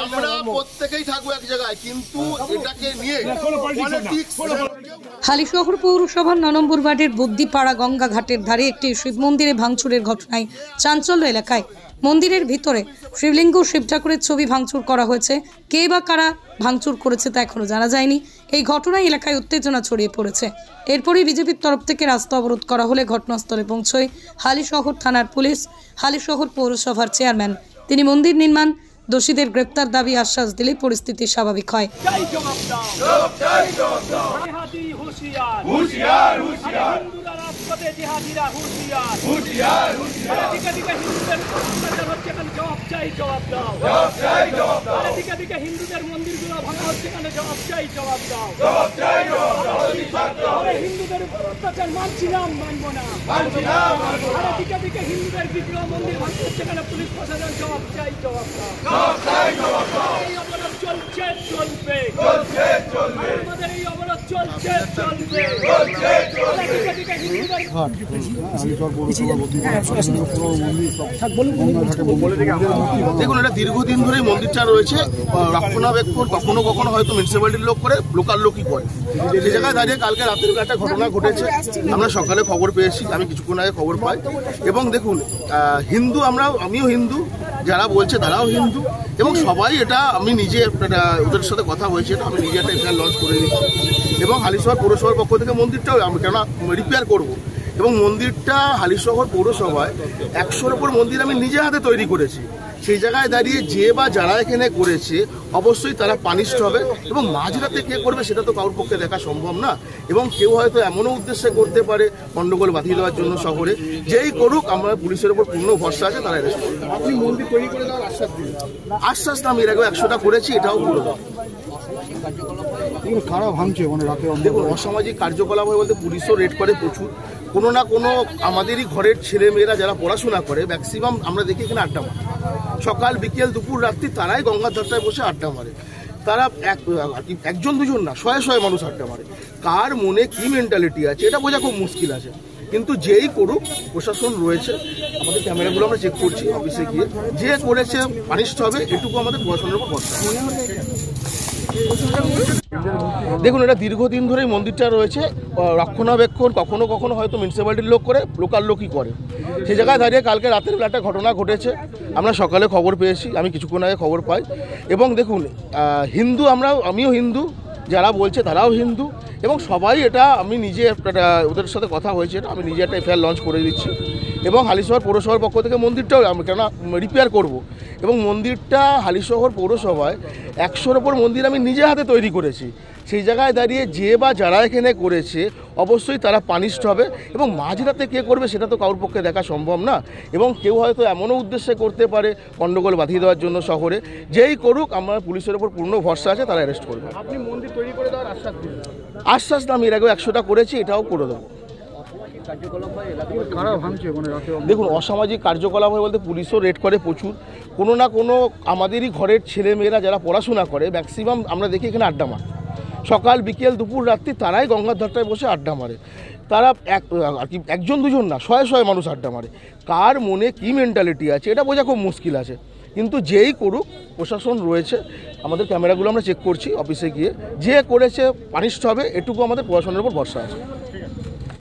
আমরা প্রত্যেকেই থাকবো এক জায়গায়, কিন্তু এটাকে নিয়ে হালিশহর পৌরসভার ৯ নম্বর ওয়ার্ডের বুদ্ধিপাড়া গঙ্গা ঘাটের ধারে একটি শিব মন্দিরে ভাঙচুরের ঘটনায় চাঞ্চল্য এলাকায়। মন্দিরের ভিতরে শিবলিঙ্গ, শিব ঠাকুরের ছবি ভাঙচুর করা হয়েছে। কে বা কারা ভাঙচুর করেছে তা এখনো জানা যায়নি। এই ঘটনায় এলাকায় উত্তেজনা ছড়িয়ে পড়েছে। এরপরই বিজেপির তরফ থেকে রাস্তা অবরোধ করা হলে ঘটনাস্থলে পৌঁছয় হালিশহর থানার পুলিশ, হালিশহর পৌরসভার চেয়ারম্যান। তিনি মন্দির নির্মাণ দোষীদের গ্রেপ্তার দাবি আশ্বাস দিলে পরিস্থিতি স্বাভাবিক হয়। হিন্দুদের মন্দিরগুলো ভাঙা হচ্ছে কেন? জবাব চাই, জবাব দাও। হিন্দুদের উপর অত্যাচার মানছি না, মানবো না। দিকে দিকে হিন্দুদের বিগ্রহ মন্দির ভাঙা হচ্ছে কেন? পুলিশ প্রশাসন জবাব চাই, জবাব দাও। এই অবরোধ চলছে, চলবে। আমাদের এই অবরোধ চলছে, চলবে। দিকে হিন্দুদের দেখুন, এটা দীর্ঘদিন ধরে মন্দিরটা রয়েছে, রক্ষণাবেক্ষণ কখনো কখনো হয়তো মিউনিসিপ্যালিটির লোক করে, লোকাল লোকই করে। যে জায়গায় দাঁড়িয়ে কালকে রাতের একটা ঘটনা ঘটেছে, আমরা সকালে খবর পেয়েছি, আমি কিছুক্ষণ আগে খবর পাই। এবং দেখুন, হিন্দু আমিও হিন্দু, যারা বলছে তারাও হিন্দু, এবং সবাই এটা আমি নিজে ওদের সাথে কথা হয়েছে, এটা আমি নিজে একটা এফআইআর লঞ্চ করে দিচ্ছি। এবং হালিশহর পৌরসভার পক্ষ থেকে মন্দিরটাও আমি কেন রিপেয়ার করব, এবং মন্দিরটা হালিশহর পৌরসভায় 100-র উপর মন্দির আমি নিজে হাতে তৈরি করেছি। সেই জায়গায় দাঁড়িয়ে যে বা যারা এখানে করেছে অবশ্যই তারা পানিশড হবে, এবং মাঝরাতে কে করবে সেটা তো কারোর পক্ষে দেখা সম্ভব না। এবং কেউ হয়তো এমনও উদ্দেশ্যে করতে পারে গন্ডগোল বাঁধিয়ে দেওয়ার জন্য শহরে। যেই করুক, আমরা পুলিশের উপর পূর্ণ ভরসা আছে, তারা অ্যারেস্ট করবে। আপনি মন্দির তৈরি করে দেওয়ার আশ্বাস দিলেন? আশ্বাস না, আমি এর আগেও 100টা করেছি, এটাও করে দেবো। কারা ভাঙছে মানে রাতে? দেখুন, অসামাজিক কার্যকলাপ হয় বলতে পুলিশও রেড করে প্রচুর। কোনো না কোনো আমাদেরই ঘরের ছেলেমেয়েরা যারা পড়াশোনা করে, ম্যাক্সিমাম আমরা দেখি এখানে আড্ডা মারে। সকাল বিকেল দুপুর রাত্রি তারাই গঙ্গার ধারটায় বসে আড্ডা মারে। তারা একজন দুজন না, শয়ে শয়ে মানুষ আড্ডা মারে। কার মনে কি মেন্টালিটি আছে এটা বোঝা খুব মুশকিল আছে। কিন্তু যেই করুক, প্রশাসন রয়েছে, আমাদের ক্যামেরাগুলো আমরা চেক করছি অফিসে গিয়ে, যে করেছে পানিশড হবে, এটুকু আমাদের প্রশাসনের উপর ভরসা। দেখুন, এটা দীর্ঘদিন ধরেই মন্দিরটা রয়েছে, রক্ষণাবেক্ষণ কখনো কখনো হয়তো মিউনিসিপ্যালিটির লোক করে, লোকাল লোকই করে। সেই জায়গায় দাঁড়িয়ে কালকে রাতের একটা ঘটনা ঘটেছে, আমরা সকালে খবর পেয়েছি, আমি কিছুক্ষণ আগে খবর পাই। এবং দেখুন, হিন্দু আমিও হিন্দু, যারা বলছে তারাও হিন্দু, এবং সবাই এটা আমি নিজে ওদের সাথে কথা হয়েছে, আমি নিজে একটা এফআইআর লঞ্চ করে দিচ্ছি। এবং হালিশহর পৌরসভার পক্ষ থেকে মন্দিরটাও আমি কেন রিপেয়ার করব, এবং মন্দিরটা হালিশহর পৌরসভায় 100-র উপর মন্দির আমি নিজে হাতে তৈরি করেছি। সেই জায়গায় দাঁড়িয়ে যে বা যারা এখানে করেছে অবশ্যই তারা পানিশড হবে, এবং মাঝরাতে কে করবে সেটা তো কারোর পক্ষে দেখা সম্ভব না। এবং কেউ হয়তো এমনও উদ্দেশ্যে করতে পারে গন্ডগোল বাঁধিয়ে দেওয়ার জন্য শহরে। যেই করুক, আমরা পুলিশের উপর পূর্ণ ভরসা আছে, তারা অ্যারেস্ট করবে। আপনি মন্দির তৈরি করে দেওয়ার আশ্বাস দিলেন? আশ্বাস না, আমি এর আগেও 100টা করেছি, এটাও করে দেবো। কারা ভাঙছে মানে রাতে? দেখুন, অসামাজিক কার্যকলাপ হয় বলতে পুলিশও রেড করে প্রচুর। কোনো না কোনো আমাদেরই ঘরের ছেলেমেয়েরা যারা পড়াশোনা করে, ম্যাক্সিমাম আমরা দেখি এখানে আড্ডা মারে। সকাল বিকেল দুপুর রাত্রি তারাই গঙ্গার ধারটায় বসে আড্ডা মারে। তারা একজন দুজন না, শয়ে শয়ে মানুষ আড্ডা মারে। কার মনে কি মেন্টালিটি আছে এটা বোঝা খুব মুশকিল আছে। কিন্তু যেই করুক, প্রশাসন রয়েছে, আমাদের ক্যামেরাগুলো আমরা চেক করছি অফিসে গিয়ে, যে করেছে পানিশড হবে, এটুকু আমাদের প্রশাসনের উপর ভরসা আছে।